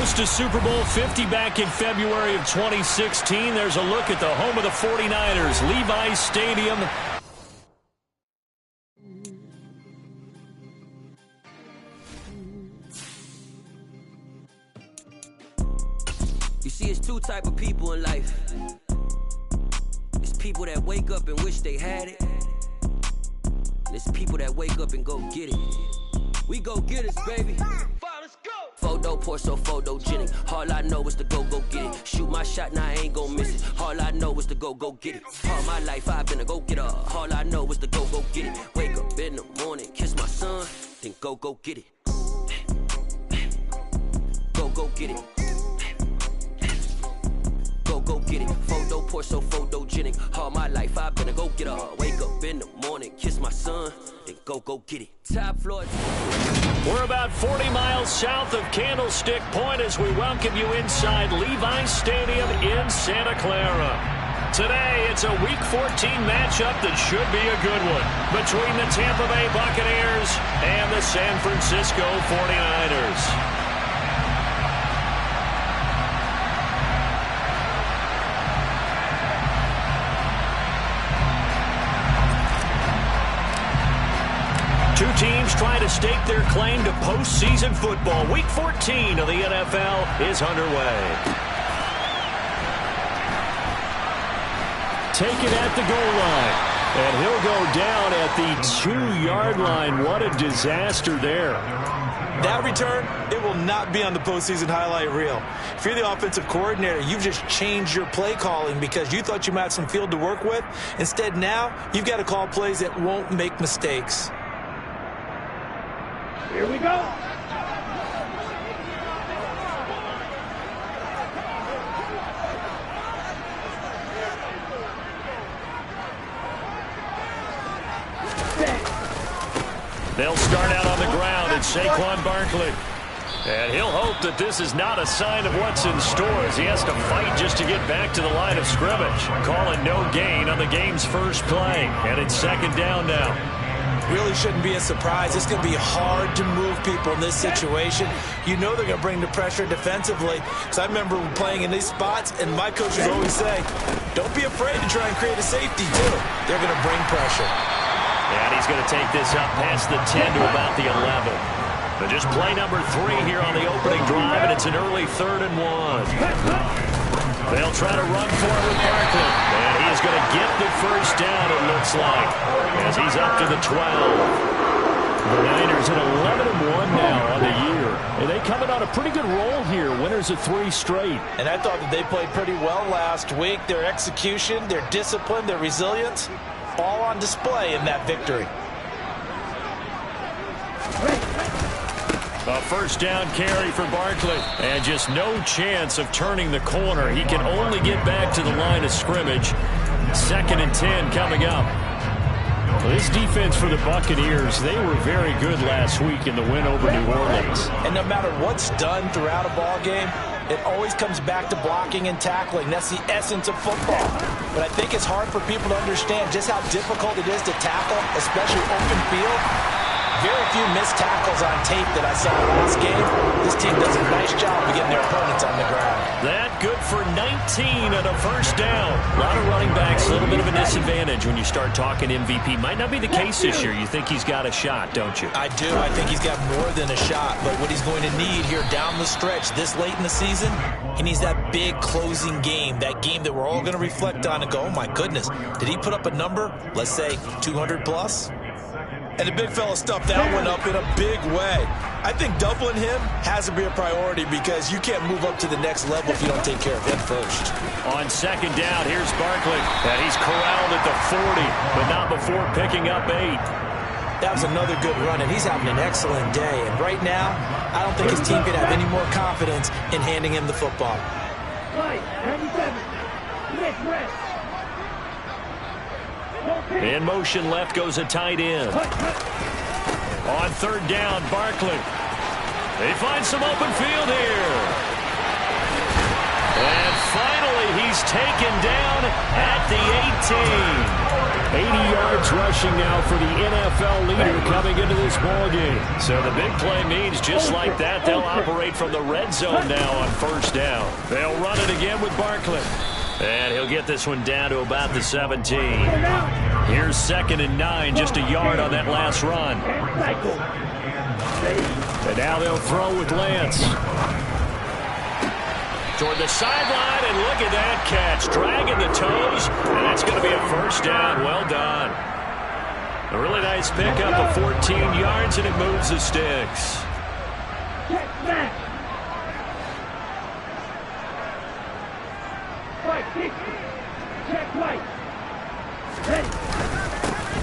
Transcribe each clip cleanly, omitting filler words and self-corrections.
host to Super Bowl 50 back in February of 2016. There's a look at the home of the 49ers, Levi's Stadium. You see, it's two type of people in life. It's people that wake up and wish they had it. And it's people that wake up and go get it. We go get it, baby. Let's go. Photo pour so photogenic. All I know is to go get it. Shoot my shot, now I ain't gon' miss it. All I know is to go get it. All my life I've been a go-getter. All I know is to go get it. Wake up in the morning, kiss my son, then go get it. Go get it. Go get it. Photo pour so photogenic. All my life I've been a go-getter. Wake up in the morning, kiss my son, then go get it. Top floor. We're about 40 miles south of Candlestick Point as we welcome you inside Levi's Stadium in Santa Clara. Today, it's a Week 14 matchup that should be a good one between the Tampa Bay Buccaneers and the San Francisco 49ers. Two teams trying to stake their claim to postseason football. Week 14 of the NFL is underway. Taken at the goal line. And he'll go down at the 2-yard line. What a disaster there. That return, it will not be on the postseason highlight reel. If you're the offensive coordinator, you've just changed your play calling because you thought you might have some field to work with. Instead, now, you've got to call plays that won't make mistakes. Here we go. They'll start out on the ground at Saquon Barkley. And he'll hope that this is not a sign of what's in store as he has to fight just to get back to the line of scrimmage. Calling no gain on the game's first play. And it's second down now. Really shouldn't be a surprise. It's going to be hard to move people in this situation. You know they're going to bring the pressure defensively. Because I remember playing in these spots, and my coaches always say, don't be afraid to try and create a safety, too. They're going to bring pressure. And he's going to take this up past the 10 to about the 11. But just play number 3 here on the opening drive, and it's an early 3rd and 1. They'll try to run for it with Barkley. And he's going to get the first down, it looks like, as he's up to the 12. The Niners at 11-1 now on the year. And they coming on a pretty good roll here. Winners of 3 straight. And I thought that they played pretty well last week. Their execution, their discipline, their resilience, all on display in that victory. A first down carry for Barkley. And just no chance of turning the corner. He can only get back to the line of scrimmage. 2nd and 10 coming up. Well, this defense for the Buccaneers, they were very good last week in the win over New Orleans. And no matter what's done throughout a ball game, it always comes back to blocking and tackling. That's the essence of football. But I think it's hard for people to understand just how difficult it is to tackle, especially open field. Very few missed tackles on tape that I saw last game. This team does a nice job of getting their opponents on the ground. That good for 19 and a first down. A lot of running backs, a little bit of a disadvantage when you start talking MVP. Might not be the case this year. You think he's got a shot, don't you? I do. I think he's got more than a shot. But what he's going to need here down the stretch this late in the season, he needs that big closing game, that game that we're all going to reflect on and go, oh, my goodness, did he put up a number, let's say 200 plus? And the big fella stuffed that one up in a big way. I think doubling him has to be a priority because you can't move up to the next level if you don't take care of him first. On second down, here's Barkley. And he's corralled at the 40, but not before picking up 8. That was another good run, and he's having an excellent day. And right now, I don't think his team can have any more confidence in handing him the football. In motion left goes a tight end. On third down, Barkley. They find some open field here. And finally, he he's taken down at the 18. 80 yards rushing now for the NFL leader coming into this ballgame. So the big play means just like that, they'll operate from the red zone now on first down. They'll run it again with Barkley. And he'll get this one down to about the 17. Here's 2nd and 9, just a yard on that last run. And now they'll throw with Lance. Toward the sideline, and look at that catch. Dragging the toes, and that's going to be a first down. Well done. A really nice pickup of 14 yards, and it moves the sticks.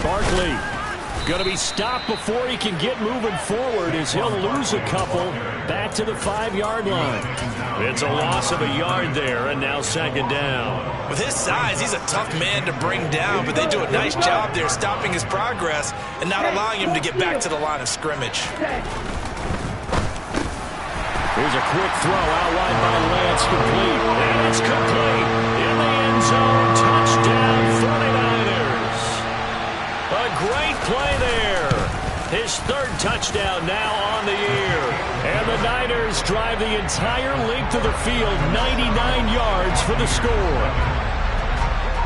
Barkley going to be stopped before he can get moving forward as he'll lose a couple back to the 5-yard line. It's a loss of a yard there, and now 2nd down. With his size, he's a tough man to bring down, but they do a nice job there stopping his progress and not allowing him to get back to the line of scrimmage. Here's a quick throw out wide by Lance, complete. And it's complete in the end zone. Touchdown, 49ers. A great play there. His 3rd touchdown now on the year. And the Niners drive the entire length of the field, 99 yards for the score.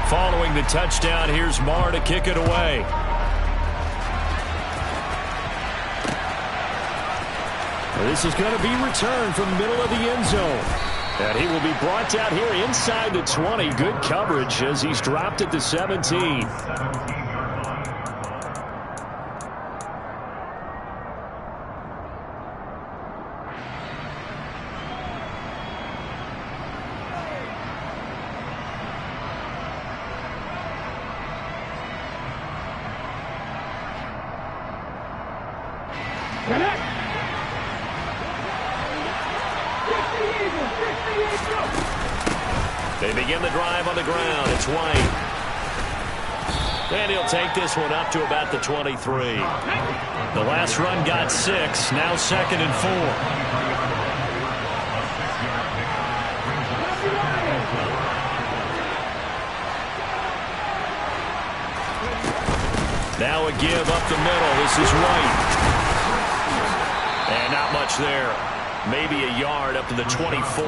Following the touchdown, here's Marr to kick it away. This is going to be returned from the middle of the end zone. And he will be brought down here inside the 20. Good coverage as he's dropped at the 17. They begin the drive on the ground. It's White. And he'll take this one up to about the 23. The last run got 6. Now 2nd and 4. Now a give up the middle. This is White. And not much there. Maybe a yard up to the 24.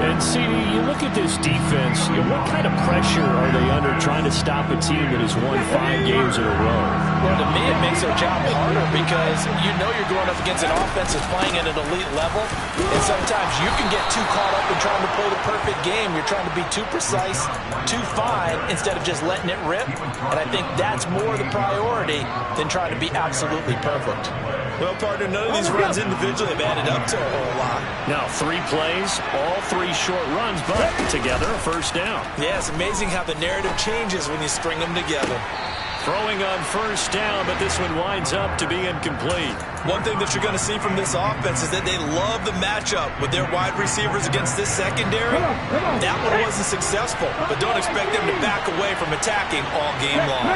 And, CD, you look at this defense, what kind of pressure are they under trying to stop a team that has won 5 games in a row? Well, to me, it makes their job harder because you know you're going up against an offense that's playing at an elite level, and sometimes you can get too caught up in trying to play the perfect game. You're trying to be too precise, too fine, instead of just letting it rip, and I think that's more the priority than trying to be absolutely perfect. Well, partner, none of these runs individually have added up to a whole lot. Now 3 plays, all 3 short runs, but together a first down. Yeah, it's amazing how the narrative changes when you string them together. Throwing on first down, but this one winds up to be incomplete. One thing that you're going to see from this offense is that they love the matchup with their wide receivers against this secondary. That one wasn't successful, but don't expect them to back away from attacking all game long.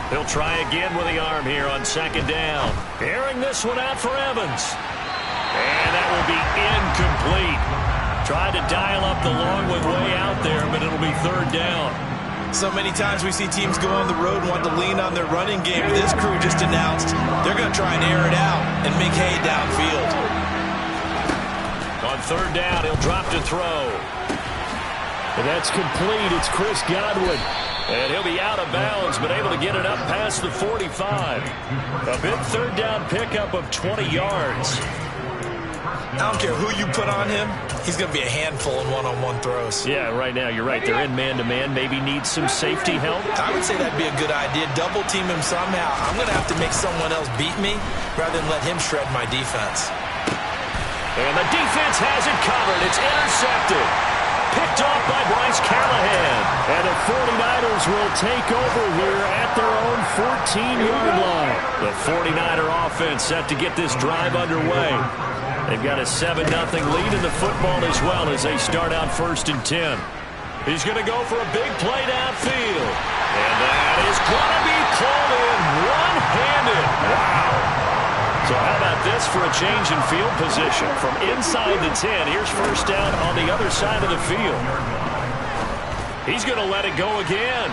He'll try again with the arm here on 2nd down. Airing this one out for Evans. And that will be incomplete. Tried to dial up the long one way out there, but it'll be 3rd down. So many times we see teams go on the road and want to lean on their running game. This crew just announced they're going to try and air it out and make hay downfield. On 3rd down, he'll drop to throw. And that's complete. It's Chris Godwin. And he'll be out of bounds, but able to get it up past the 45. A big 3rd down pickup of 20 yards. I don't care who you put on him, he's going to be a handful in one-on-one throws. Yeah, right now, you're right. They're in man-to-man. Maybe need some safety help. I would say that'd be a good idea. Double team him somehow. I'm going to have to make someone else beat me rather than let him shred my defense. And the defense has it covered. It's intercepted. Picked off by Bryce Callahan. And the 49ers will take over here at their own 14-yard line. The 49er offense set to get this drive underway. They've got a 7-0 lead in the football as well as they start out 1st and 10. He's going to go for a big play downfield. And that is going to be called in one-handed. Wow. So how about this for a change in field position. From inside the 10, here's first down on the other side of the field. He's going to let it go again.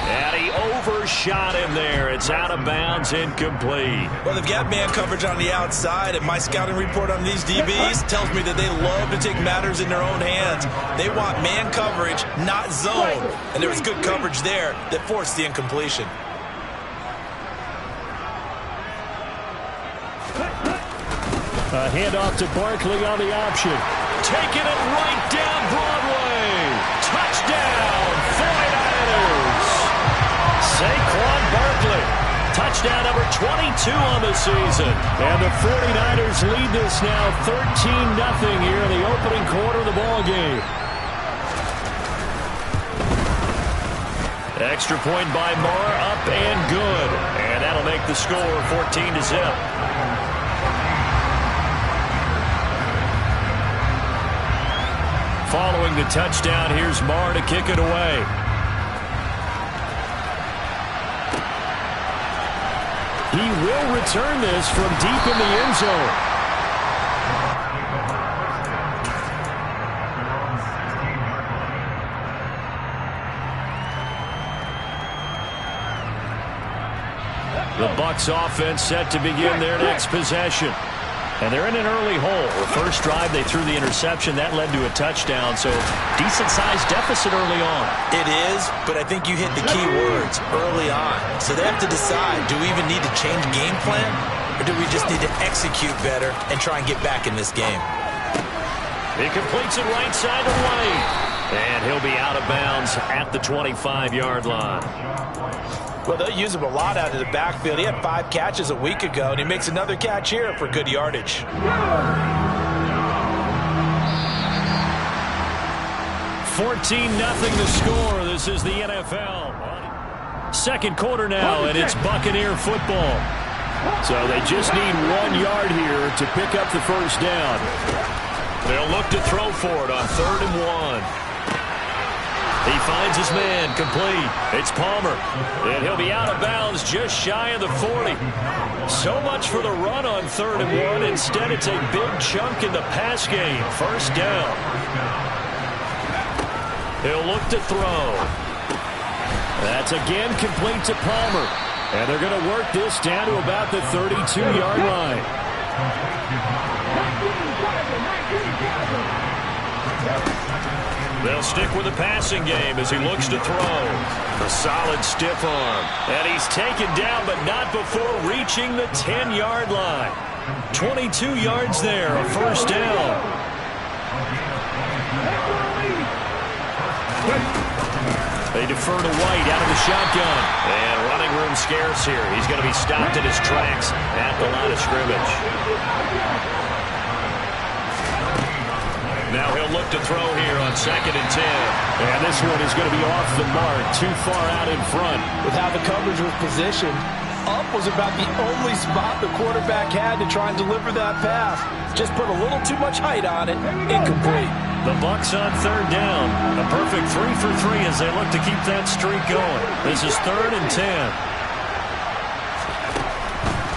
And he overshot him there. It's out of bounds, incomplete. Well, they've got man coverage on the outside, and my scouting report on these DBs tells me that they love to take matters in their own hands. They want man coverage, not zone. And there was good coverage there that forced the incompletion. A handoff to Barkley on the option. Taking it right down Broadway. Touchdown, 49ers. Saquon Barkley. Touchdown number 22 on the season. And the 49ers lead this now 13-0 here in the opening quarter of the ball game. Extra point by Marr, up and good. And that'll make the score 14-0. Following the touchdown, here's Marr to kick it away. He will return this from deep in the end zone. The Bucs offense set to begin their next possession. And they're in an early hole. The first drive, they threw the interception. That led to a touchdown, so decent-sized deficit early on. It is, but I think you hit the key words, early on. So they have to decide, do we even need to change game plan, or do we just need to execute better and try and get back in this game? He completes it right side to White. And he'll be out of bounds at the 25-yard line. Well, they'll use him a lot out of the backfield. He had 5 catches a week ago, and he makes another catch here for good yardage. 14-0 the score. This is the NFL. Second quarter now, and it's Buccaneer football. So they just need 1 yard here to pick up the first down. They'll look to throw for it on 3rd and 1. He finds his man, complete. It's Palmer. And he'll be out of bounds just shy of the 40. So much for the run on 3rd and 1. Instead, it's a big chunk in the pass game. First down. He'll look to throw. That's again complete to Palmer. And they're going to work this down to about the 32-yard line. They'll stick with the passing game as he looks to throw. A solid stiff arm. And he's taken down, but not before reaching the 10-yard line. 22 yards there, a first down. They defer to White out of the shotgun. And running room scarce here. He's going to be stopped in his tracks at the line of scrimmage. Now he'll look to throw here on 2nd and 10. And this one is going to be off the mark, too far out in front. With how the coverage was positioned, up was about the only spot the quarterback had to try and deliver that pass. Just put a little too much height on it. Incomplete. The Bucs on 3rd down. A perfect 3 for 3 as they look to keep that streak going. This is 3rd and 10.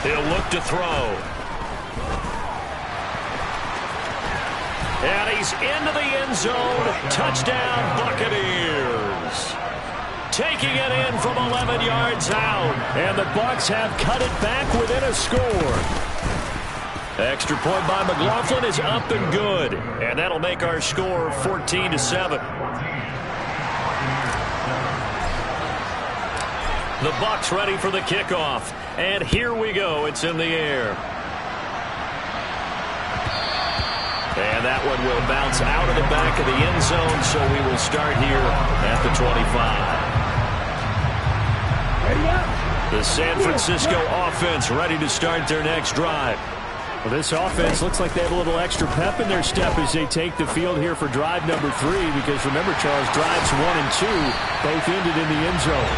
He'll look to throw. And he's into the end zone. Touchdown, Buccaneers. Taking it in from 11 yards out. And the Bucs have cut it back within a score. Extra point by McLaughlin is up and good. And that'll make our score 14-7. The Bucs ready for the kickoff. And here we go. It's in the air. And that one will bounce out of the back of the end zone, so we will start here at the 25. The San Francisco offense ready to start their next drive. Well, this offense looks like they have a little extra pep in their step as they take the field here for drive number 3, because remember, Charles, drives 1 and 2 both ended in the end zone.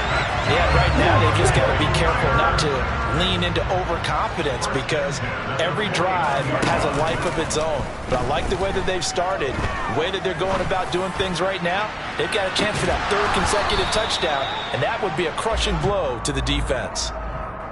Yeah, right now they just got to be careful not to lean into overconfidence, because every drive has a life of its own. But I like the way that they've started, the way that they're going about doing things right now. They've got a chance for that 3rd consecutive touchdown, and that would be a crushing blow to the defense.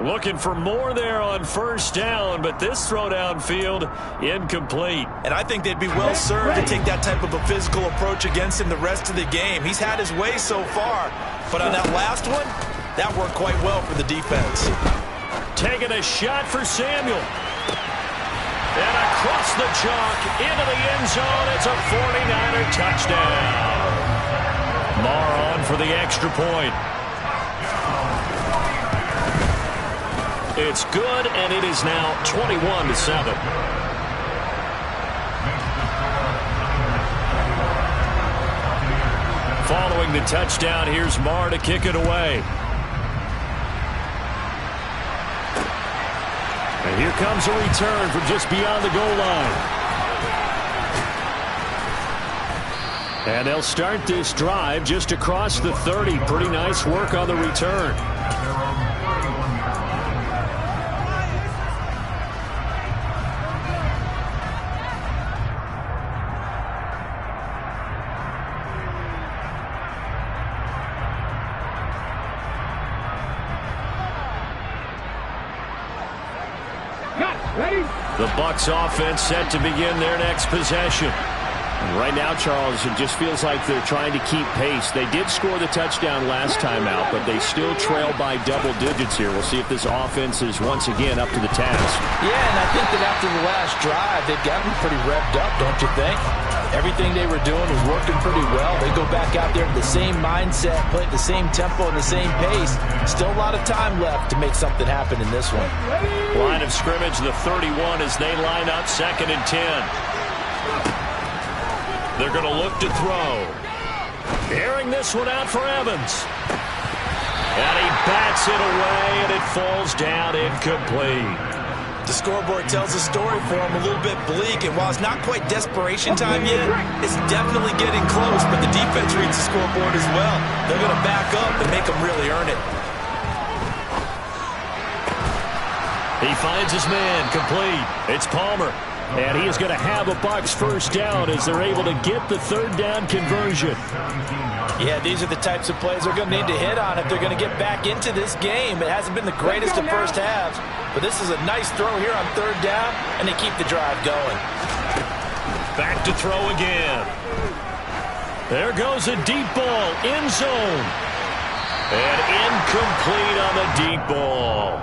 Looking for more there on first down, but this throw downfield incomplete. And I think they'd be well served to take that type of a physical approach against him the rest of the game. He's had his way so far, but on that last one, that worked quite well for the defense. Taking a shot for Samuel. And across the chalk into the end zone. It's a 49er touchdown. Marr on for the extra point. It's good, and it is now 21-7. Following the touchdown, here's Marr to kick it away. And here comes a return from just beyond the goal line. And they'll start this drive just across the 30. Pretty nice work on the return. The Bucs offense set to begin their next possession. And right now, Charles, it just feels like they're trying to keep pace. They did score the touchdown last time out, but they still trail by double digits here. We'll see if this offense is once again up to the task. Yeah, and I think that after the last drive, they've gotten pretty revved up, don't you think? Everything they were doing was working pretty well. They go back out there with the same mindset, play at the same tempo and the same pace. Still a lot of time left to make something happen in this one. Line of scrimmage, the 31 as they line up 2nd and 10. They're going to look to throw. Airing this one out for Evans. And he bats it away, and it falls down incomplete. The scoreboard tells a story for him, a little bit bleak, and while it's not quite desperation time yet, it's definitely getting close, but the defense reads the scoreboard as well. They're going to back up and make them really earn it. He finds his man, complete. It's Palmer. And he is going to have a Bucs first down as they're able to get the 3rd down conversion. Yeah, these are the types of plays they're going to need to hit on if they're going to get back into this game. It hasn't been the greatest of first halves, but this is a nice throw here on 3rd down, and they keep the drive going. Back to throw again. There goes a deep ball, end zone. And incomplete on the deep ball.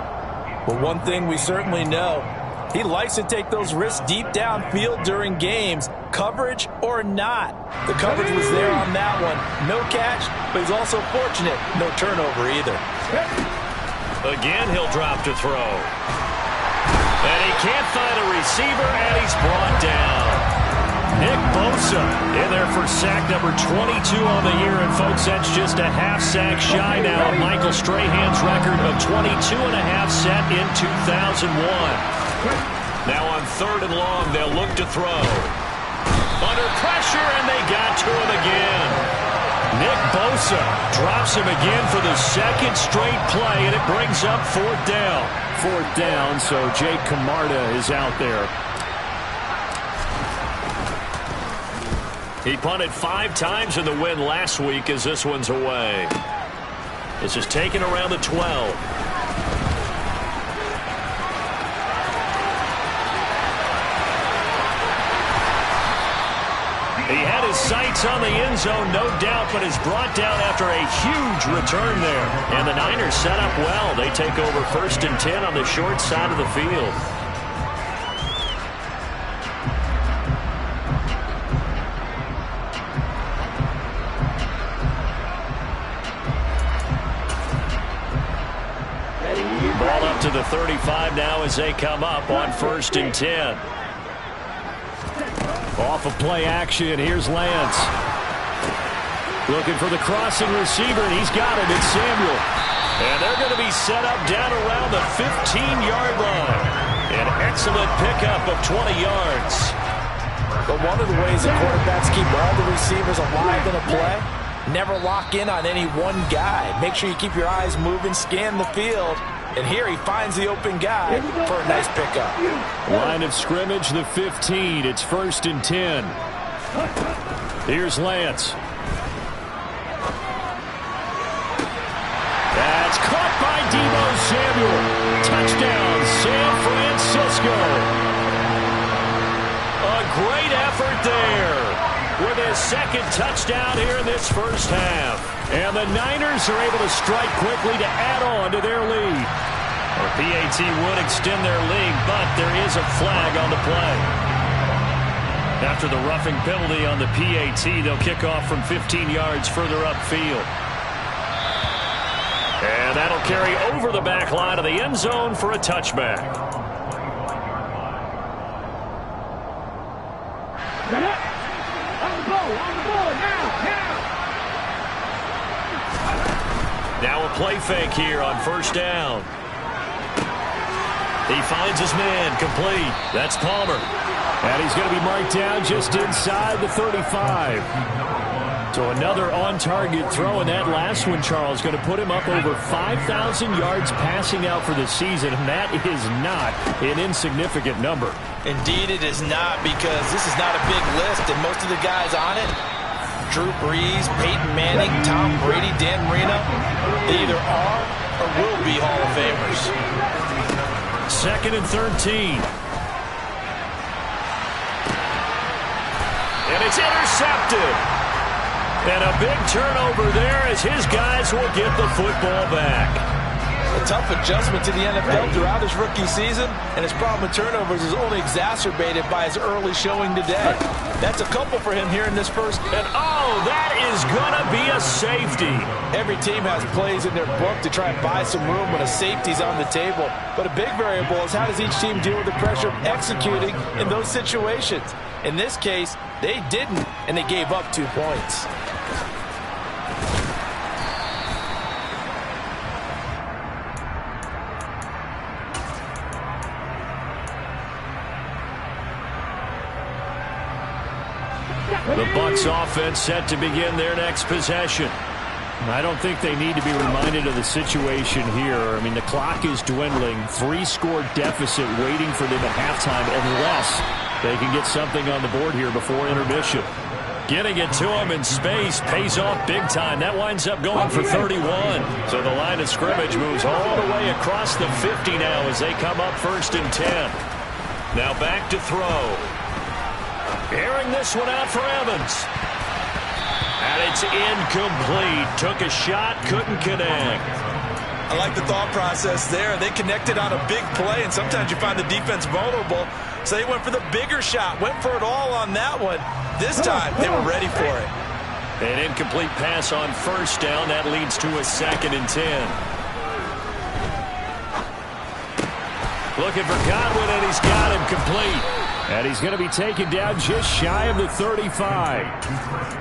But one thing we certainly know, he likes to take those risks deep downfield during games, coverage or not. The coverage was there on that one. No catch, but he's also fortunate. No turnover either. Again, he'll drop to throw. And he can't find a receiver, and he's brought down. Nick Bosa in there for sack number 22 on the year. And, folks, that's just a half sack shy now of Michael Strahan's record of 22 and a half set in 2001. Now on 3rd and long, they'll look to throw. Under pressure, and they got to him again. Nick Bosa drops him again for the 2nd straight play, and it brings up 4th down. 4th down, so Jake Camarda is out there. He punted 5 times in the win last week as this one's away. This is taken around the 12. He had his sights on the end zone, no doubt, but is brought down after a huge return there. And the Niners set up well. They take over 1st and 10 on the short side of the field. Ball up to the 35 now as they come up on 1st and 10. Off of play action, here's Lance. Looking for the crossing receiver, and he's got it. It's Samuel. And they're going to be set up down around the 15-yard line. An excellent pickup of 20 yards. But one of the ways that quarterbacks keep all the receivers alive in a play, never lock in on any one guy. Make sure you keep your eyes moving, scan the field. And here he finds the open guy for a nice pickup. Line of scrimmage, the 15. It's 1st and 10. Here's Lance. That's caught by Deebo Samuel. go. A great effort there with his second touchdown here in this first half. And the Niners are able to strike quickly to add on to their lead. The PAT would extend their lead, but there is a flag on the play. After the roughing penalty on the PAT, they'll kick off from 15 yards further upfield. And that'll carry over the back line of the end zone for a touchback. Now a play fake here on first down. He finds his man, complete. That's Palmer. And he's going to be marked down just inside the 35. So another on-target throw, and that last one, Charles, going to put him up over 5,000 yards passing out for the season, and that is not an insignificant number. Indeed it is not, because this is not a big list, and most of the guys on it, Drew Brees, Peyton Manning, Tom Brady, Dan Marino, they either are or will be Hall of Famers. 2nd and 13. And it's intercepted. And a big turnover there as his guys will get the football back. A tough adjustment to the NFL throughout his rookie season, and his problem with turnovers is only exacerbated by his early showing today. That's a couple for him here in this first. And oh, that is going to be a safety. Every team has plays in their book to try and buy some room when a safety's on the table. But a big variable is how does each team deal with the pressure of executing in those situations. In this case, they didn't, and they gave up 2 points. The Bucs offense set to begin their next possession. I don't think they need to be reminded of the situation here. I mean, the clock is dwindling. 3-score deficit waiting for them at halftime unless they can get something on the board here before intermission. Getting it to him in space pays off big time. That winds up going for 31. So the line of scrimmage moves all the way across the 50 now as they come up 1st and 10. Now back to throw. Airing this one out for Evans. And it's incomplete. Took a shot, couldn't connect. I like the thought process there. They connected on a big play, and sometimes you find the defense vulnerable. So they went for the bigger shot, went for it all on that one. This time, they were ready for it. An incomplete pass on first down. That leads to a 2nd and 10. Looking for Godwin, and he's got him complete. And he's going to be taken down just shy of the 35.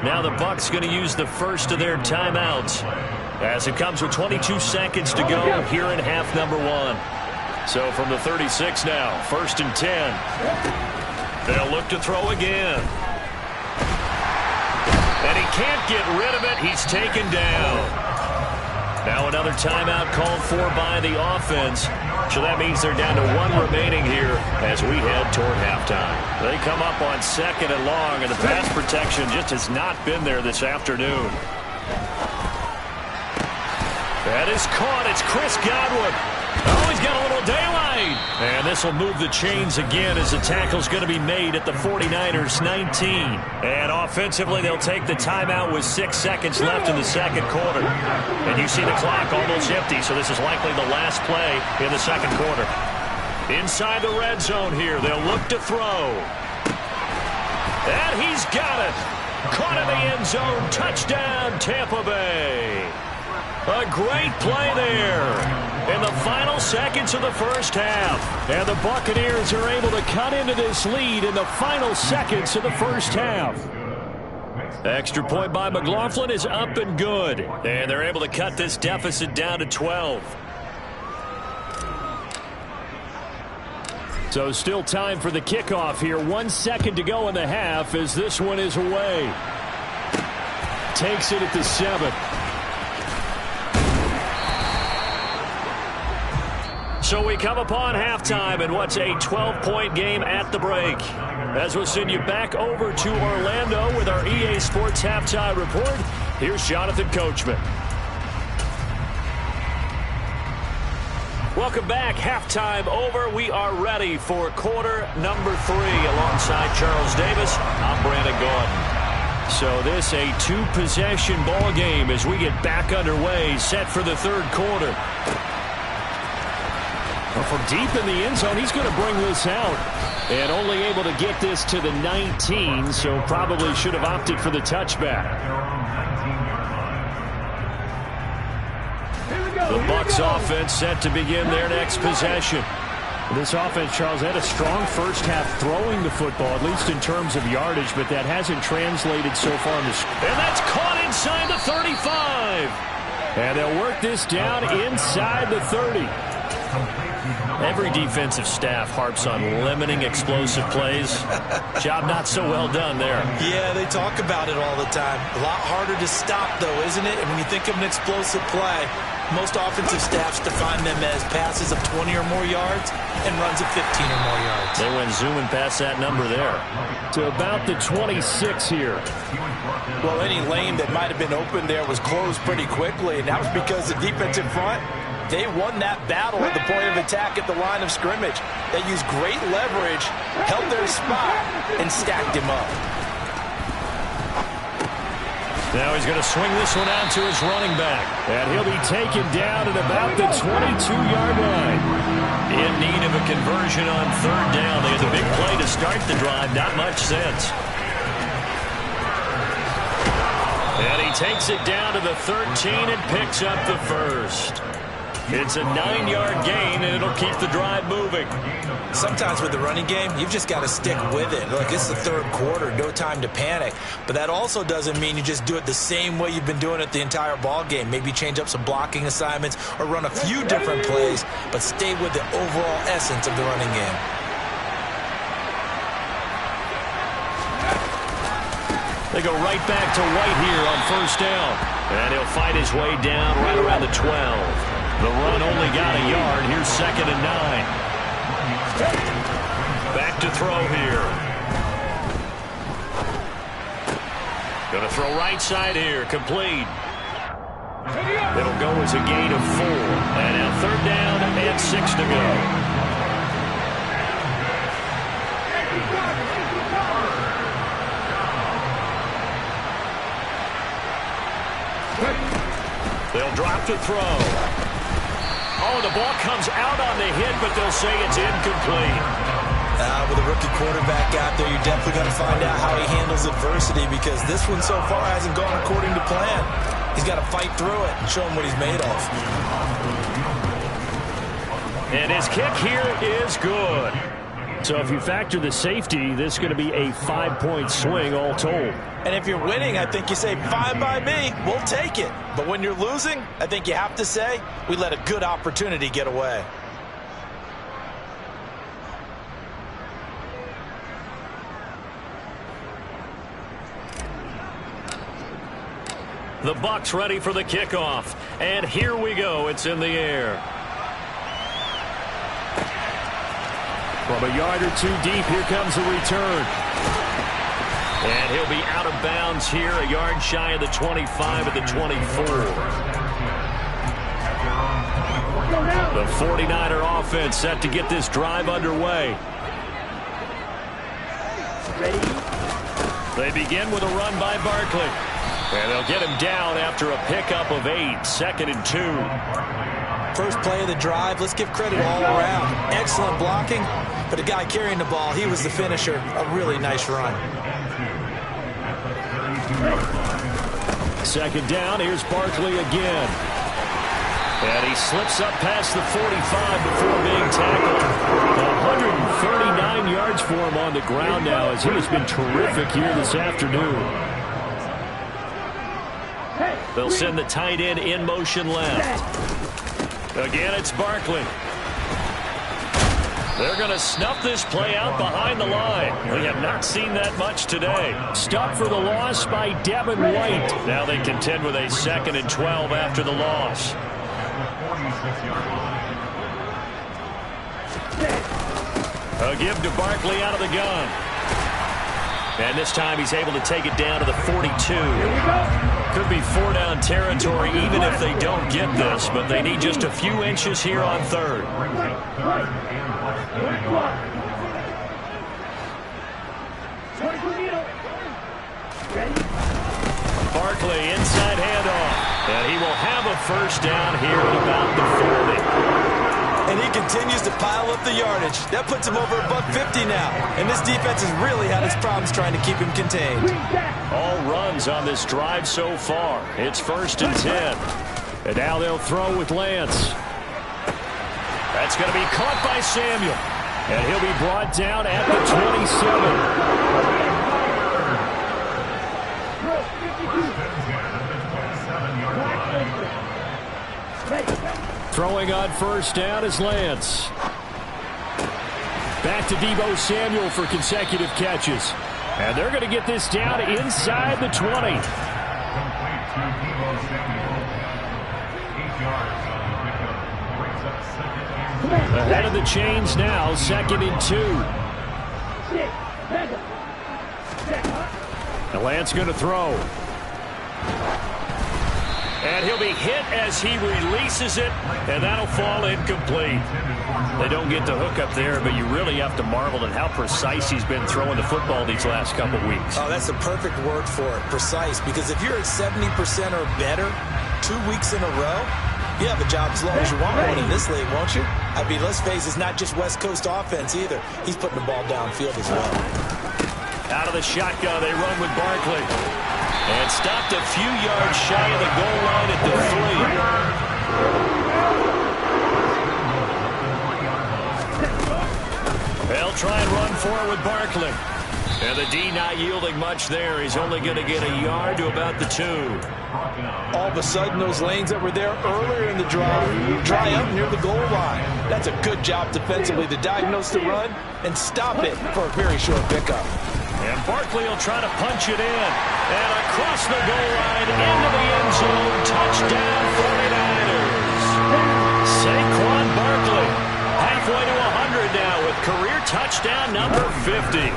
Now the Bucs going to use the first of their timeouts as it comes with 22 seconds to go here in half number 1. So from the 36 now, 1st and 10. They'll look to throw again. And he can't get rid of it. He's taken down. Now another timeout called for by the offense. So that means they're down to 1 remaining here as we head toward halftime. They come up on 2nd and long, and the pass protection just has not been there this afternoon. That is caught. It's Chris Godwin. Oh, he's got a little daylight. And this will move the chains again as the tackle's going to be made at the 49ers 19. And offensively, they'll take the timeout with 6 seconds left in the 2nd quarter. And you see the clock almost empty, so this is likely the last play in the 2nd quarter. Inside the red zone here, they'll look to throw. And he's got it. Caught in the end zone. Touchdown, Tampa Bay. A great play there in the final seconds of the first half. And the Buccaneers are able to cut into this lead in the final seconds of the first half. Extra point by McLaughlin is up and good. And they're able to cut this deficit down to 12. So still time for the kickoff here. 1 second to go in the half as this one is away. Takes it at the 7. So we come upon halftime in what's a 12-point game at the break. As we'll send you back over to Orlando with our EA Sports Halftime Report, here's Jonathan Coachman. Welcome back. Halftime over. We are ready for quarter number 3. Alongside Charles Davis, I'm Brandon Gaudin. So this a 2-possession ball game as we get back underway, set for the third quarter. Well, from deep in the end zone, he's going to bring this out. And only able to get this to the 19, so probably should have opted for the touchback. The Bucs offense set to begin their next possession. This offense, Charles, had a strong first half throwing the football, at least in terms of yardage, but that hasn't translated so far in the score. And that's caught inside the 35. And they'll work this down inside the 30. Every defensive staff harps on limiting explosive plays. Job not so well done there. Yeah, they talk about it all the time. A lot harder to stop, though, isn't it? And when you think of an explosive play, most offensive staffs define them as passes of 20 or more yards and runs of 15 or more yards. They went zooming past that number there. To about the 26 here. Well, any lane that might have been open there was closed pretty quickly, and that was because the defensive front, they won that battle at the point of attack at the line of scrimmage. They used great leverage, held their spot, and stacked him up. Now he's going to swing this one out to his running back. And he'll be taken down at about the 22-yard line. In need of a conversion on third down. They had the big play to start the drive. Not much sense. And he takes it down to the 13 and picks up the first. It's a 9-yard gain, and it'll keep the drive moving. Sometimes with the running game, you've just got to stick with it. Look, it's the third quarter, no time to panic. But that also doesn't mean you just do it the same way you've been doing it the entire ball game. Maybe change up some blocking assignments or run a few different plays, but stay with the overall essence of the running game. They go right back to White here on first down. And he'll fight his way down right around the 12. The run only got a yard. Here's 2nd and 9. Back to throw here. Going to throw right side here. Complete. It'll go as a gain of 4. And now third down and 6 to go. They'll drop to throw. Oh, the ball comes out on the hit, but they'll say it's incomplete. With a rookie quarterback out there, you're definitely going to find out how he handles adversity, because this one so far hasn't gone according to plan. He's got to fight through it and show him what he's made of. And his kick here is good. So if you factor the safety, this is going to be a 5-point swing all told. And if you're winning, I think you say, fine by me, we'll take it. But when you're losing, I think you have to say, we let a good opportunity get away. The Bucs ready for the kickoff. And here we go. It's in the air. From a yard or 2 deep, here comes the return. And he'll be out of bounds here, a yard shy of the 25 at the 24. The 49er offense set to get this drive underway. They begin with a run by Barkley. And they'll get him down after a pickup of 8, 2nd and 2. First play of the drive, let's give credit all around. Excellent blocking, but the guy carrying the ball, he was the finisher. A really nice run. 2nd down, here's Barkley again. And he slips up past the 45 before being tackled. 139 yards for him on the ground now, as he has been terrific here this afternoon. They'll send the tight end in motion left. Again, it's Barkley. They're going to snuff this play out behind the line. We have not seen that much today. Stop for the loss by Devin White. Now they contend with a 2nd and 12 after the loss. A give to Barkley out of the gun. And this time he's able to take it down to the 42. Could be 4-down territory even if they don't get this, but they need just a few inches here on third. Barkley, inside handoff. And he will have a first down here at about the 40. And he continues to pile up the yardage. That puts him over $150 now. And this defense has really had its problems trying to keep him contained. All runs on this drive so far. It's 1st and 10. And now they'll throw with Lance. That's going to be caught by Samuel. And he'll be brought down at the 27. Throwing on first down is Lance. Back to Deebo Samuel for consecutive catches. And they're going to get this down inside the 20. Ahead of the chains now, 2nd and 2. And Lance going to throw. And he'll be hit as he releases it, and that'll fall incomplete. They don't get the hook up there, but you really have to marvel at how precise he's been throwing the football these last couple weeks. Oh, that's the perfect word for it, precise, because if you're at 70% or better 2 weeks in a row, you have a job as long as you want one in this league, won't you? I mean, let's face it, it's not just West Coast offense either. He's putting the ball downfield as well. Out of the shotgun, they run with Barkley. And stopped a few yards shy of the goal line at the 3. They'll try and run for it with Barkley. And the D not yielding much there. He's only going to get a yard to about the 2. All of a sudden, those lanes that were there earlier in the drive dry up near the goal line. That's a good job defensively to diagnose the run and stop it for a very short pickup. And Barkley will try to punch it in. And across the goal line, into the end zone, touchdown 49ers. Saquon Barkley, halfway to 100 now with career touchdown number 50.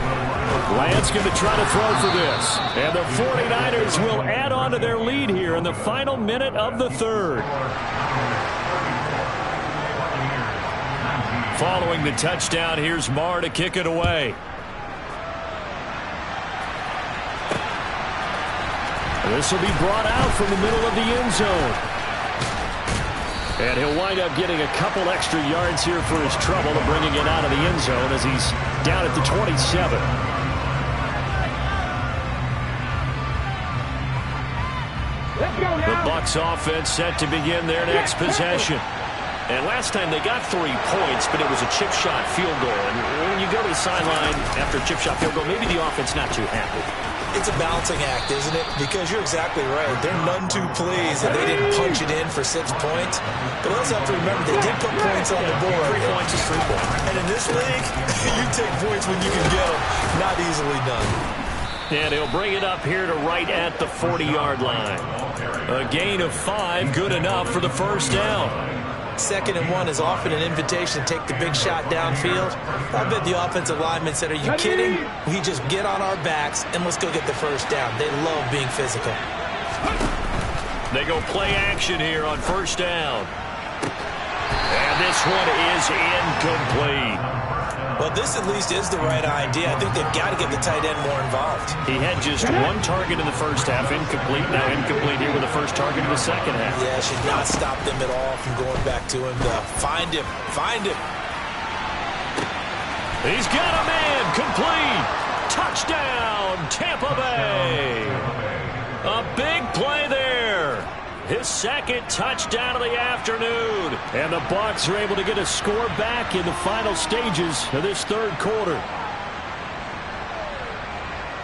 Lance going to try to throw for this. And the 49ers will add on to their lead here in the final minute of the 3rd. Following the touchdown, here's Marr to kick it away. This will be brought out from the middle of the end zone. And he'll wind up getting a couple extra yards here for his trouble and bringing it out of the end zone as he's down at the 27. The Bucs offense set to begin their next possession. And last time they got 3 points, but it was a chip shot field goal. And when you go to the sideline after a chip shot field goal, maybe the offense not too happy. It's a balancing act, isn't it? Because you're exactly right. They're none too pleased that they didn't punch it in for 6 points. But also have to remember they did put points on the board. 3 points is 3 points. And in this league, you take points when you can get them. Not easily done. And he'll bring it up here to right at the 40-yard line. A gain of 5, good enough for the first down. 2nd and 1 is often an invitation to take the big shot downfield. I bet the offensive lineman said, are you kidding? We just get on our backs and let's go get the first down. They love being physical. They go play action here on first down. And this one is incomplete. Well, this at least is the right idea. I think they've got to get the tight end more involved. He had just 1 target in the first half, incomplete. Now incomplete here with the first target in the second half. Yeah, should not stop them at all from going back to him. Find him. He's got a man, complete. Touchdown, Tampa Bay. A big play there. His 2nd touchdown of the afternoon. And the Bucs are able to get a score back in the final stages of this 3rd quarter.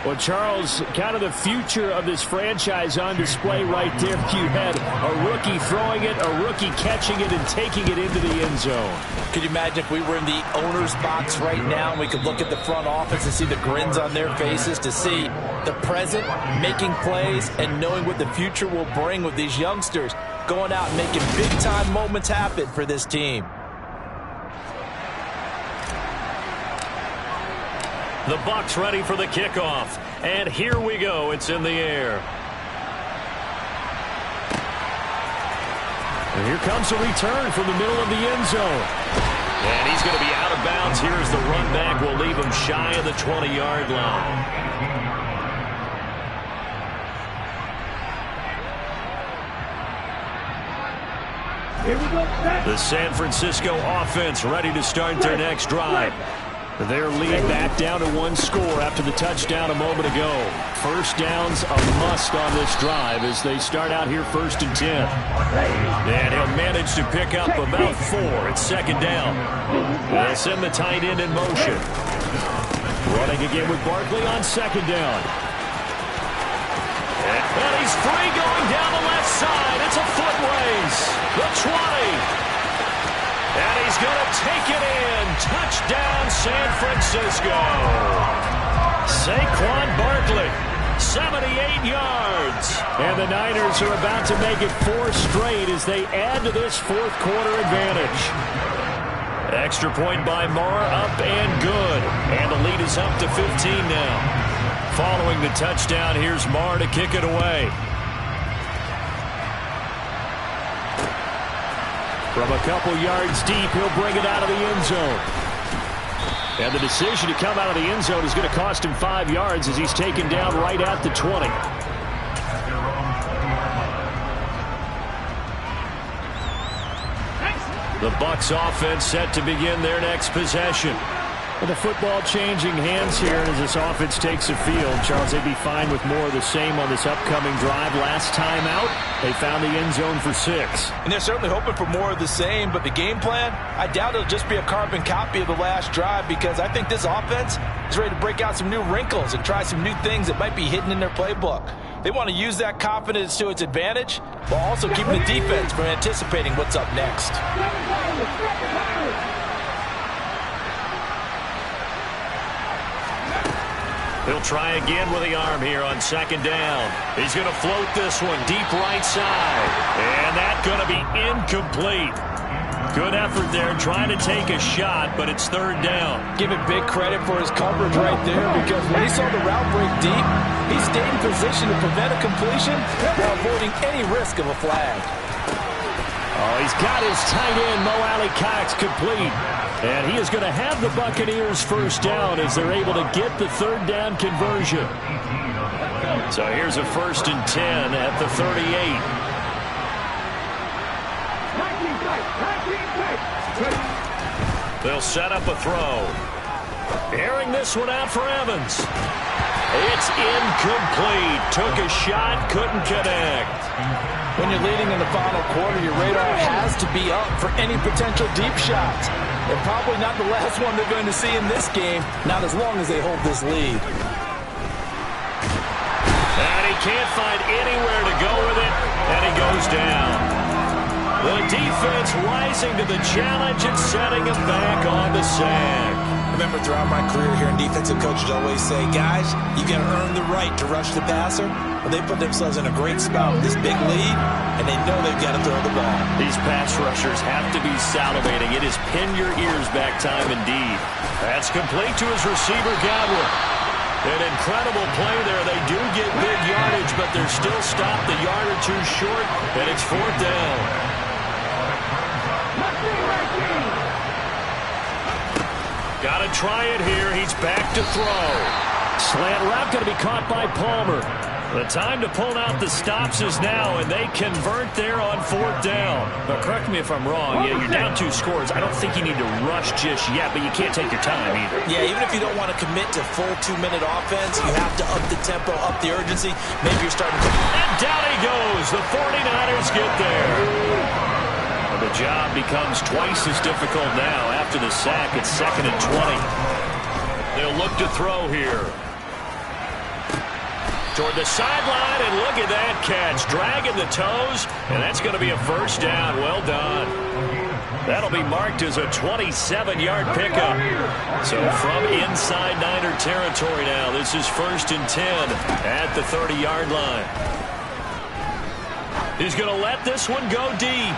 Well, Charles, kind of the future of this franchise on display right there. You had a rookie throwing it, a rookie catching it, and taking it into the end zone. Could you imagine if we were in the owner's box right now and we could look at the front office and see the grins on their faces, to see the present making plays and knowing what the future will bring with these youngsters going out and making big-time moments happen for this team. The Bucs ready for the kickoff. And here we go. It's in the air. And here comes a return from the middle of the end zone. And he's going to be out of bounds here as the run back will leave him shy of the 20-yard line. The San Francisco offense ready to start their next drive. Their lead back down to 1 score after the touchdown a moment ago. First down's a must on this drive as they start out here 1st and 10. And he'll manage to pick up about 4. It's 2nd down. They'll send the tight end in motion. Running again with Barkley on 2nd down. And he's free going down the left side. It's a foot race. The 20. And he's going to take it in. Touchdown, San Francisco. Saquon Barkley, 78 yards. And the Niners are about to make it 4 straight as they add to this 4th quarter advantage. Extra point by Marr, up and good. And the lead is up to 15 now. Following the touchdown, here's Marr to kick it away. From a couple yards deep, he'll bring it out of the end zone. And the decision to come out of the end zone is going to cost him 5 yards as he's taken down right at the 20. The Bucs offense set to begin their next possession. With the football changing hands here as this offense takes the field, Charles, they'd be fine with more of the same on this upcoming drive. Last time out, they found the end zone for 6. And they're certainly hoping for more of the same, but the game plan, I doubt it'll just be a carbon copy of the last drive because I think this offense is ready to break out some new wrinkles and try some new things that might be hidden in their playbook. They want to use that confidence to its advantage while also keeping the defense from anticipating what's up next. He'll try again with the arm here on 2nd down. He's going to float this one deep right side. And that's going to be incomplete. Good effort there trying to take a shot, but it's 3rd down. Give it big credit for his coverage right there because when he saw the route break deep, he stayed in position to prevent a completion while avoiding any risk of a flag. Oh, he's got his tight end, Mo Alley-Cox, complete. And he is going to have the Buccaneers 1st down as they're able to get the 3rd down conversion. So here's a 1st and 10 at the 38. They'll set up a throw. Airing this one out for Evans. It's incomplete. Took a shot, couldn't connect. When you're leading in the final quarter, your radar has to be up for any potential deep shots. And probably not the last one they're going to see in this game, not as long as they hold this lead. And he can't find anywhere to go with it, and he goes down. The defense rising to the challenge and setting him back on the sack. Remember, throughout my career here in defensive coaches always say, guys, you got to earn the right to rush the passer. Well, they put themselves in a great spot with this big lead, and they know they've got to throw the ball. These pass rushers have to be salivating. It is pin your ears back time indeed. That's complete to his receiver, Godwin. An incredible play there. They do get big yardage, but they're still stopped a yard or two short, and it's 4th down. Got to try it here. He's back to throw. Slant route going to be caught by Palmer. The time to pull out the stops is now, and they convert there on 4th down. But correct me if I'm wrong. Yeah, you're down 2 scores. I don't think you need to rush just yet, but you can't take your time either. Yeah, even if you don't want to commit to full 2-minute offense, you have to up the tempo, up the urgency. Maybe you're starting to... And down he goes. The 49ers get there. And the job becomes twice as difficult now. After the sack, it's 2nd and 20. They'll look to throw here. Toward the sideline, and look at that catch. Dragging the toes, and that's going to be a 1st down. Well done. That'll be marked as a 27-yard pickup. So from inside Niner territory now, this is 1st and 10 at the 30-yard line. He's going to let this one go deep.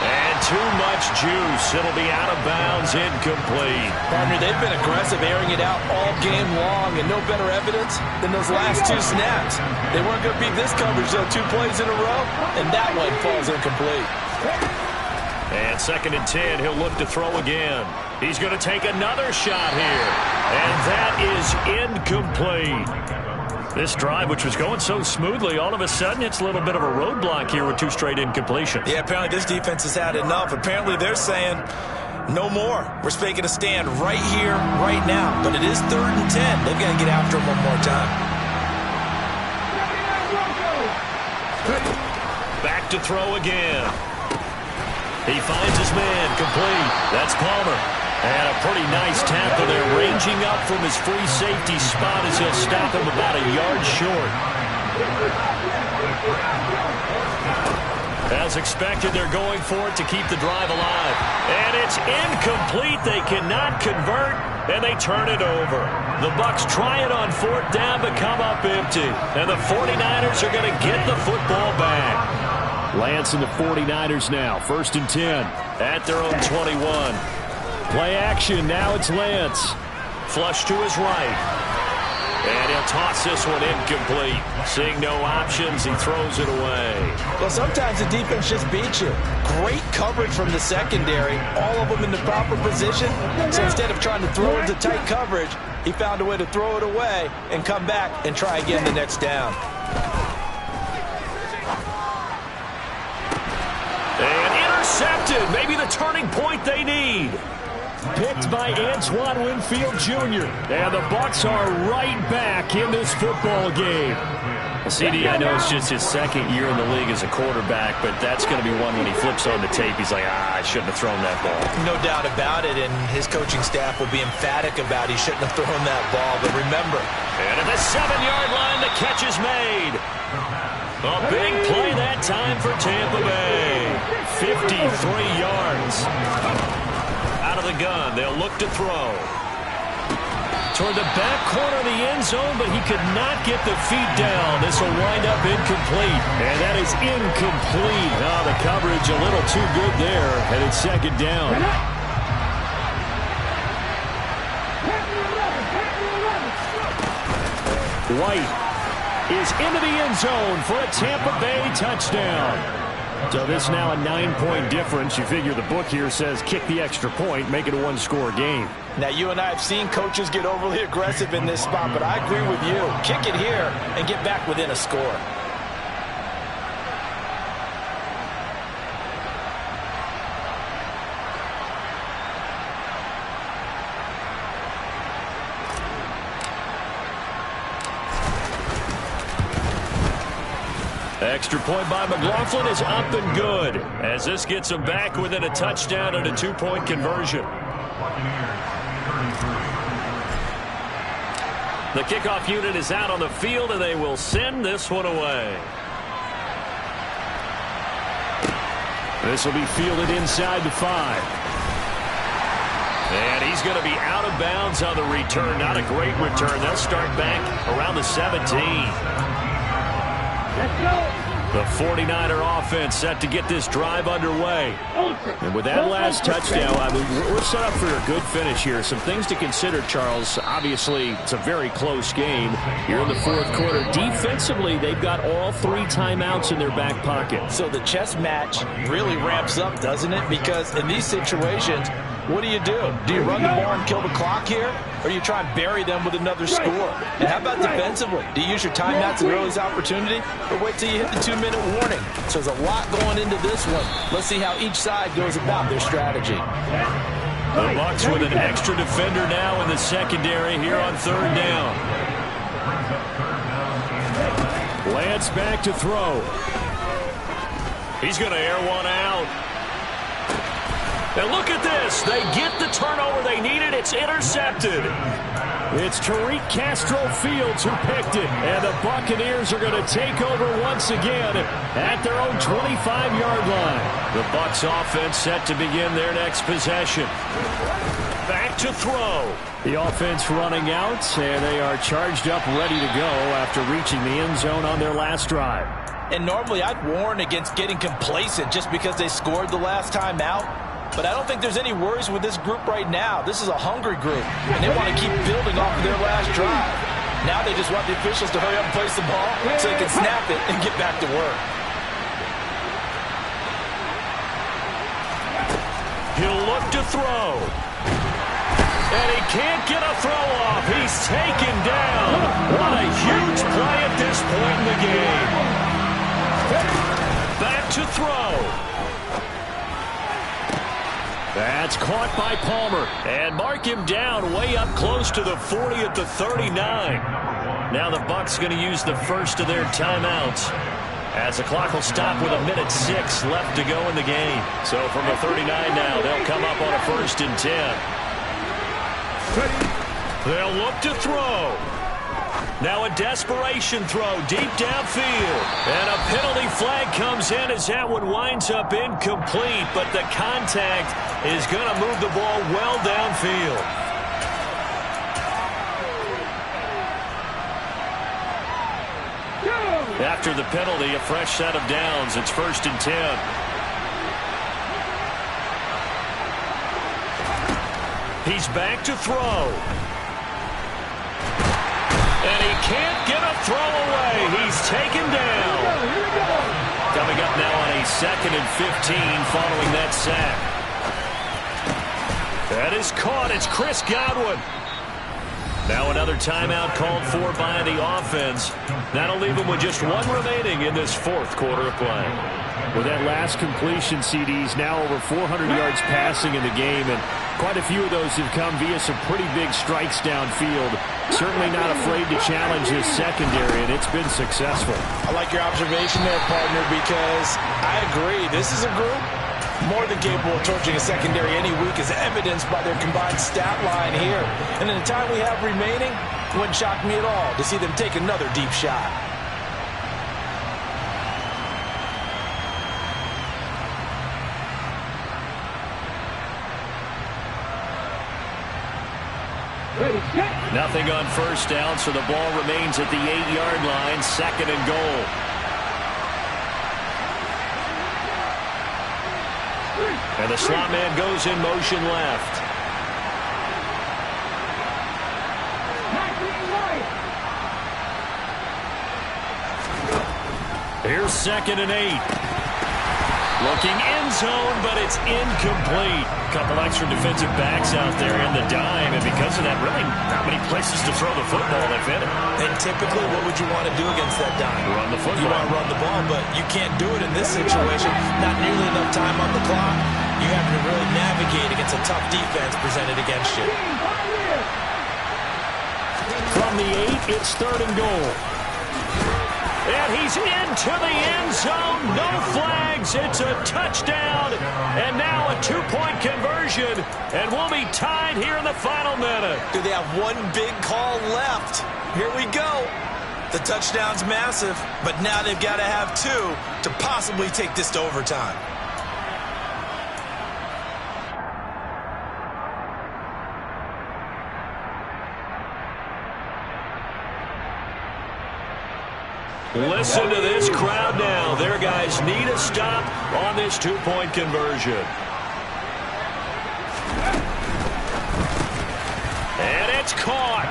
And too much juice. It'll be out of bounds, incomplete. Partner, they've been aggressive, airing it out all game long, and no better evidence than those last 2 snaps. They weren't going to beat this coverage, though, 2 plays in a row, and that one falls incomplete. And 2nd and 10, he'll look to throw again. He's going to take another shot here. And that is incomplete. This drive, which was going so smoothly, all of a sudden it's a little bit of a roadblock here with 2 straight incompletions. Yeah, apparently this defense has had enough. Apparently they're saying no more. We're making a stand right here, right now. But it is 3rd and 10. They've got to get after him one more time. Back to throw again. He finds his man, complete. That's Palmer. And a pretty nice tackle there, ranging up from his free safety spot as he'll stop him about a yard short. As expected, they're going for it to keep the drive alive. And it's incomplete. They cannot convert, and they turn it over. The Bucs try it on 4th down, but come up empty. And the 49ers are going to get the football back. Lance and the 49ers now. 1st and 10 at their own 21. Play action. Now it's Lance. Flush to his right. And he'll toss this one incomplete. Seeing no options, he throws it away. Well, sometimes the defense just beats you. Great coverage from the secondary. All of them in the proper position. So instead of trying to throw into tight coverage, he found a way to throw it away and come back and try again the next down. And intercepted. Maybe the turning point they need. Picked by Antoine Winfield Jr. And the Bucs are right back in this football game. CD, I know it's just his 2nd year in the league as a quarterback, but that's going to be one when he flips on the tape. He's like, I shouldn't have thrown that ball. No doubt about it, and his coaching staff will be emphatic about he shouldn't have thrown that ball. But remember. And at the 7-yard line, the catch is made. A big play that time for Tampa Bay. 53 yards. Out of the gun, they'll look to throw. Toward the back corner of the end zone, but he could not get the feet down. This will wind up incomplete. And that is incomplete. Oh, the coverage a little too good there, and it's 2nd down. White is into the end zone for a Tampa Bay touchdown. So this now a 9-point difference. You figure the book here says kick the extra point, make it a 1-score game. Now, you and I have seen coaches get overly aggressive in this spot, but I agree with you. Kick it here and get back within a score. Extra point by McLaughlin is up and good, as this gets him back within a touchdown and a 2-point conversion. The kickoff unit is out on the field, and they will send this one away. This will be fielded inside the 5. And he's going to be out of bounds on the return. Not a great return. They'll start back around the 17. Let's go. The 49er offense set to get this drive underway. And with that last touchdown, I mean, we're set up for a good finish here. Some things to consider, Charles. Obviously, it's a very close game here in the 4th quarter. Defensively, they've got all 3 timeouts in their back pocket. So the chess match really ramps up, doesn't it? Because in these situations, what do? Do you run the ball and kill the clock here? Or do you try and bury them with another score? And how about defensively? Do you use your timeouts and early's opportunity? Or wait till you hit the 2-minute warning? So there's a lot going into this one. Let's see how each side goes about their strategy. The Bucs with an extra defender now in the secondary here on 3rd down. Lance back to throw. He's going to air one out. And look at this. They get the turnover they needed. It's intercepted. It's Tariq Castro-Fields who picked it. And the Buccaneers are going to take over once again at their own 25-yard line. The Bucs offense set to begin their next possession. Back to throw. The offense running out, and they are charged up, ready to go after reaching the end zone on their last drive. And normally I'd warn against getting complacent just because they scored the last time out. But I don't think there's any worries with this group right now. This is a hungry group, and they want to keep building off of their last drive. Now they just want the officials to hurry up and place the ball so they can snap it and get back to work. He'll look to throw. And he can't get a throw off. He's taken down. What a huge play at this point in the game. Back to throw. That's caught by Palmer. And mark him down way up close to the 40 at the 39. Now the Bucs going to use the first of their timeouts, as the clock will stop with 1:06 left to go in the game. So from the 39 now, they'll come up on a 1st and 10. They'll look to throw. Now a desperation throw deep downfield. And a penalty flag comes in as that one winds up incomplete. But the contact is going to move the ball well downfield. After the penalty, a fresh set of downs. It's 1st and 10. He's back to throw. And he can't get a throw away. He's taken down. Coming up now on a 2nd and 15 following that sack. That is caught. It's Chris Godwin. Now another timeout called for by the offense. That'll leave them with just one remaining in this 4th quarter of play. With that last completion, CD's now over 400 yards passing in the game, and quite a few of those have come via some pretty big strikes downfield. Certainly not afraid to challenge his secondary, and it's been successful. I like your observation there, partner, because I agree. This is a group more than capable of torching a secondary any week, as evidenced by their combined stat line here. And in the time we have remaining, it wouldn't shock me at all to see them take another deep shot. Nothing on 1st down, so the ball remains at the 8-yard line, 2nd and goal. And the slot man goes in motion left. Here's 2nd and 8. Looking end zone, but it's incomplete. Couple extra defensive backs out there in the dime, and because of that, really not many places to throw the football if any. And typically, what would you want to do against that dime? Run the football. You want to run the ball, but you can't do it in this situation. Not nearly enough time on the clock. You have to really navigate against a tough defense presented against you. From the 8, it's 3rd and goal. And he's into the end zone. No flags. It's a touchdown. And now a 2-point conversion. And we'll be tied here in the final minute. Do they have one big call left? Here we go. The touchdown's massive, but now they've got to have 2 to possibly take this to overtime. Listen to this crowd now. Their guys need a stop on this 2-point conversion. And it's caught.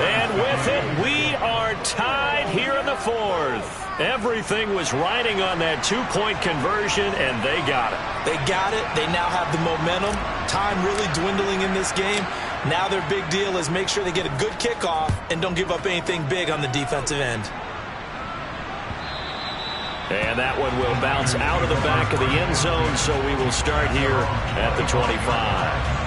And with it, we are tied here in the 4th. Everything was riding on that 2-point conversion, and they got it. They got it. They now have the momentum. Time really dwindling in this game. Now their big deal is make sure they get a good kickoff and don't give up anything big on the defensive end. And that one will bounce out of the back of the end zone, so we will start here at the 25.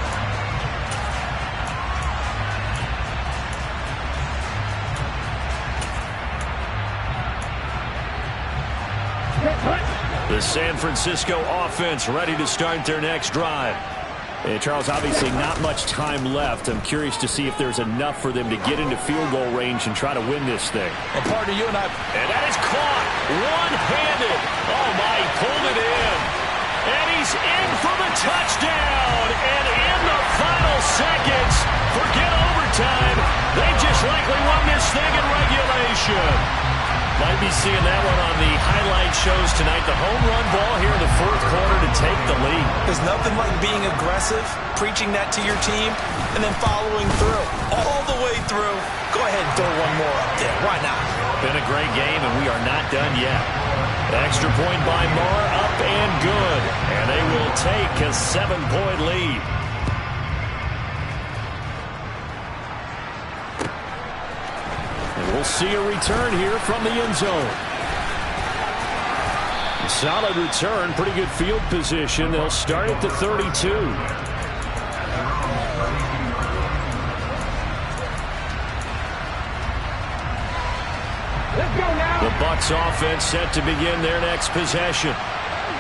The San Francisco offense ready to start their next drive. And Charles, obviously not much time left. I'm curious to see if there's enough for them to get into field goal range and try to win this thing. And partner, you and I... And that is caught one-handed. Oh, my, he pulled it in. And he's in for the touchdown. And in the final seconds, forget overtime. They just likely won this thing in regulation. Might be seeing that one on the highlight shows tonight. The home run ball here in the fourth quarter to take the lead. There's nothing like being aggressive, preaching that to your team, and then following through. All the way through. Go ahead and throw one more up there. Why not? Been a great game, and we are not done yet. Extra point by Marr, up and good. And they will take a 7-point lead. And we'll see a return here from the end zone. Solid return, pretty good field position. They'll start at the 32. The Bucs offense set to begin their next possession.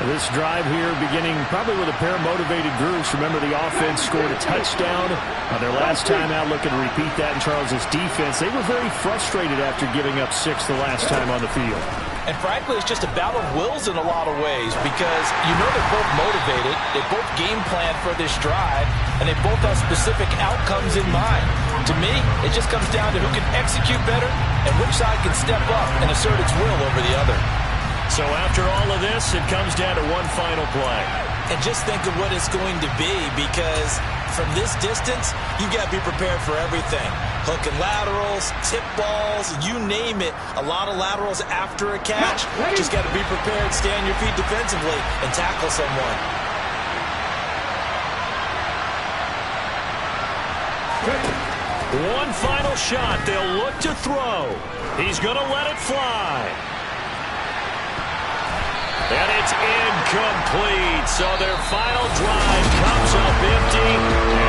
This drive here beginning probably with a pair of motivated groups. Remember, the offense scored a touchdown on their last time out, looking to repeat that in Charles' defense. They were very frustrated after giving up 6 the last time on the field. And frankly, it's just a battle of wills in a lot of ways because you know they're both motivated, they both game plan for this drive, and they both have specific outcomes in mind. To me, it just comes down to who can execute better and which side can step up and assert its will over the other. So after all of this, it comes down to one final play. And just think of what it's going to be because from this distance, you've got to be prepared for everything. Hook and laterals, tip balls, you name it. A lot of laterals after a catch. Just got to be prepared, stay on your feet defensively, and tackle someone. One final shot. They'll look to throw. He's going to let it fly. And it's incomplete. So their final drive comes up empty.